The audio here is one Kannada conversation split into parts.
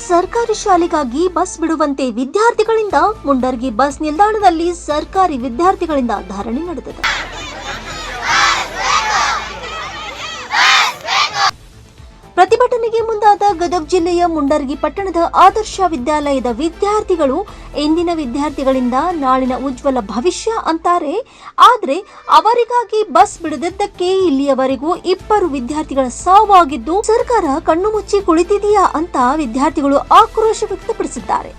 ಸರ್ಕಾರಿ ಶಾಲೆಗಾಗಿ ಬಸ್ ಬಿಡುವಂತೆ ವಿದ್ಯಾರ್ಥಿಗಳಿಂದ ಮುಂಡರ್ಗಿ ಬಸ್ ನಿಲ್ದಾಣದಲ್ಲಿ ಸರ್ಕಾರಿ ವಿದ್ಯಾರ್ಥಿಗಳಿಂದ ಧರಣಿ ನಡೆದಿದೆ. ಪ್ರತಿಭಟನೆಗೆ ಮುಂದಾದ ಗದಗ ಜಿಲ್ಲೆಯ ಮುಂಡರ್ಗಿ ಪಟ್ಟಣದ ಆದರ್ಶ ವಿದ್ಯಾಲಯದ ವಿದ್ಯಾರ್ಥಿಗಳು ಇಂದಿನ ವಿದ್ಯಾರ್ಥಿಗಳಿಂದ ನಾಳಿನ ಉಜ್ವಲ ಭವಿಷ್ಯ ಅಂತಾರೆ. ಆದರೆ ಅವರಿಗಾಗಿ ಬಸ್ ಬಿಡದಿದ್ದಕ್ಕೆ ಇಲ್ಲಿಯವರೆಗೂ 2 ವಿದ್ಯಾರ್ಥಿಗಳ ಸಾವಾಗಿದ್ದು ಸರ್ಕಾರ ಕಣ್ಣು ಮುಚ್ಚಿ ಕುಳಿತಿದೆಯಾ ಅಂತ ವಿದ್ಯಾರ್ಥಿಗಳು ಆಕ್ರೋಶ ವ್ಯಕ್ತಪಡಿಸಿದ್ದಾರೆ.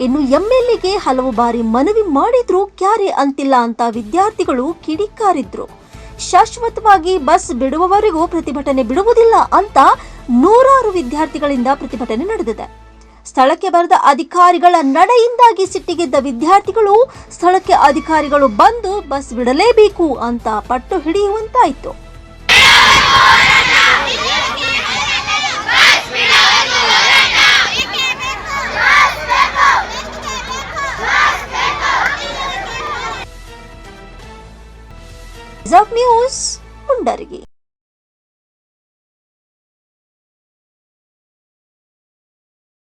ಇನ್ನು ಎಂಎಲ್ಎಗೆ ಹಲವು ಬಾರಿ ಮನವಿ ಮಾಡಿದ್ರೂ ಕ್ಯಾರೆ ಅಂತಿಲ್ಲ ಅಂತ ವಿದ್ಯಾರ್ಥಿಗಳು ಕಿಡಿಕಾರಿದ್ರು. ಶಾಶ್ವತವಾಗಿ ಬಸ್ ಬಿಡುವವರೆಗೂ ಪ್ರತಿಭಟನೆ ಬಿಡುವುದಿಲ್ಲ ಅಂತ 100 ವಿದ್ಯಾರ್ಥಿಗಳಿಂದ ಪ್ರತಿಭಟನೆ ನಡೆದಿದೆ. ಸ್ಥಳಕ್ಕೆ ಬರೆದ ಅಧಿಕಾರಿಗಳ ನಡೆಯಿಂದಾಗಿ ಸಿಟ್ಟಿಗೆದ್ದ ವಿದ್ಯಾರ್ಥಿಗಳು ಸ್ಥಳಕ್ಕೆ ಅಧಿಕಾರಿಗಳು ಬಂದು ಬಸ್ ಬಿಡಲೇಬೇಕು ಅಂತ ಪಟ್ಟು ಹಿಡಿಯುವಂತಾಯಿತು. ನ್ಯೂಸ್ ಮುಂಡರ್ಗಿ.